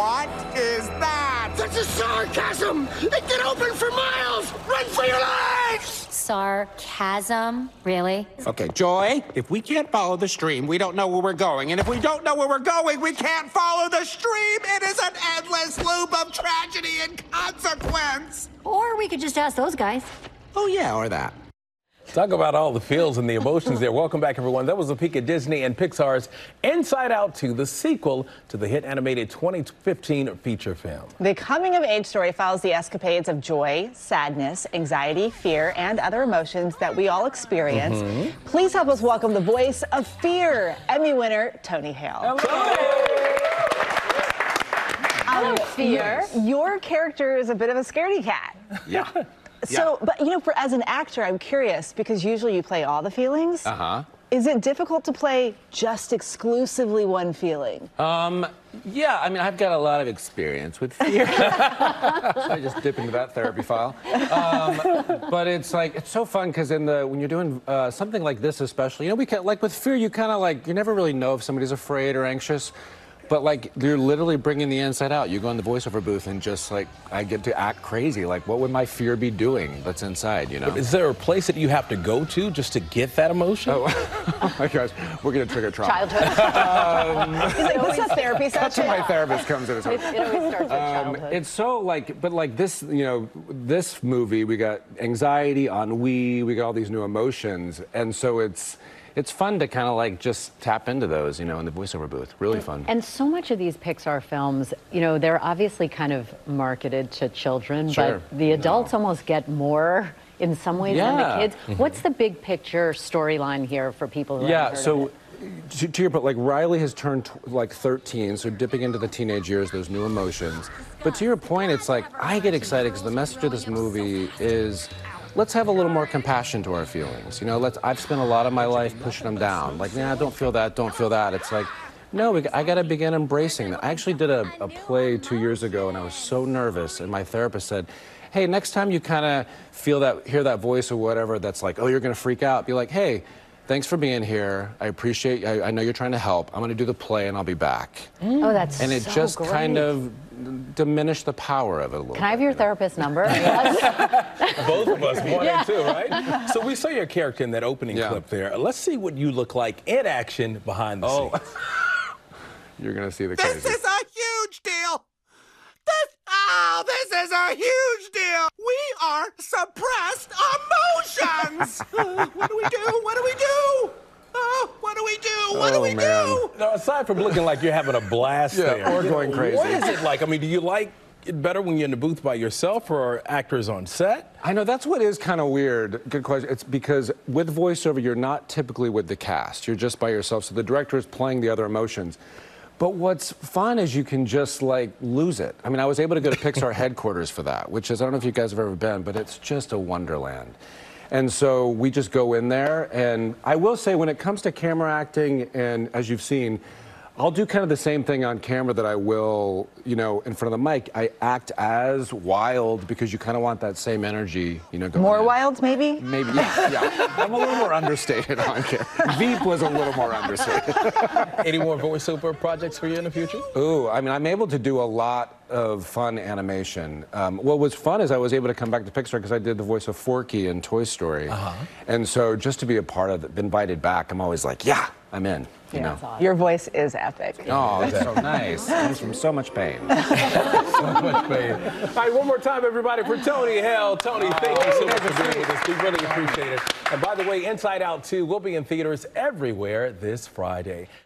What is that? That's a sarcasm! It can open for miles! Run for your lives! Sarcasm? Really? Okay, Joy, if we can't follow the stream, we don't know where we're going. And if we don't know where we're going, we can't follow the stream. It is an endless loop of tragedy and consequence. Or we could just ask those guys. Oh, yeah, or that. Talk about all the feels and the emotions there. Welcome back, everyone. That was a peek at Disney and Pixar's Inside Out 2, the sequel to the hit animated 2015 feature film. The coming-of-age story follows the escapades of joy, sadness, anxiety, fear, and other emotions that we all experience. Please help us welcome the voice of fear, Emmy winner Tony Hale. Hello, Fear. Your character is a bit of a scaredy cat. Yeah. So, but you know, as an actor, I'm curious because usually you play all the feelings. Is it difficult to play just exclusively one feeling? Yeah, I mean, I've got a lot of experience with fear. So I just dip into that therapy file. But it's like, it's so fun because when you're doing something like this especially, you know, like with fear, you kind of like, you never really know if somebody's afraid or anxious. But like, you're literally bringing the inside out. You go in the voiceover booth and just like, I get to act crazy. Like, what would my fear be doing that's inside, you know? Is there a place that you have to go to just to get that emotion? Oh my gosh, we're gonna trigger trauma. Childhood. He's like, what's a therapy That's session? when my therapist comes in. It always starts with childhood. It's so like, but like this, you know, this movie, we got anxiety, ennui, we got all these new emotions. And so it's fun to kind of like just tap into those, you know, in the voiceover booth. Really fun. And so much of these Pixar films, you know, they're obviously kind of marketed to children, Sure. but the adults almost get more in some ways than the kids. What's the big picture storyline here for people who haven't heard of it? To your point, like Riley has turned like 13, so dipping into the teenage years, those new emotions. But to your point, it's like, I get excited because the message of this movie is, let's have a little more compassion to our feelings. You know, I've spent a lot of my life pushing them down. Like, nah, don't feel that, don't feel that. It's like, no, I got to begin embracing that. I actually did a play 2 years ago, and I was so nervous, and my therapist said, hey, next time you kind of feel that, hear that voice or whatever that's like, oh, you're going to freak out, be like, hey, thanks for being here. I appreciate, I know you're trying to help. I'm going to do the play, and I'll be back. Oh, that's And it so just great. kind of diminished the power of it a little bit. Can I have your therapist's number? Both of us, one and two, right? So we saw your character in that opening clip there. Let's see what you look like in action behind the scenes. You're going to see the This crazy. is a huge deal. This is a huge deal. We are suppressed emotions. What do we do? What do we do? What do we do? What do we do? Now, aside from looking like you're having a blast there, or going crazy. what is it like? I mean, do you like it better when you're in the booth by yourself or are actors on set? I know, that's what is kind of weird. Good question. It's because with voiceover, you're not typically with the cast. You're just by yourself, so the director is playing the other emotions. But what's fun is you can just, like, lose it. I mean, I was able to go to Pixar headquarters for that, which is, I don't know if you guys have ever been, but it's just a wonderland. And so we just go in there, and I will say when it comes to camera acting, and as you've seen, I'll do kind of the same thing on camera that I will, you know, in front of the mic. I act as wild because you kind of want that same energy, you know, going More in. wild, maybe? Maybe, yeah. I'm a little more understated on camera. Veep was a little more understated. Any more voiceover projects for you in the future? Ooh, I mean, I'm able to do a lot of fun animation. What was fun is I was able to come back to Pixar because I did the voice of Forky in Toy Story. And so just to be a part of it, been invited back, I'm always like, yeah, I'm in. You know. Awesome. Your voice is epic. Oh, that's so nice. Comes from so much pain. So much pain. All right, one more time, everybody, for Tony Hale. Tony, thank you so much for being with us. We really appreciate it. And by the way, Inside Out 2 will be in theaters everywhere this Friday.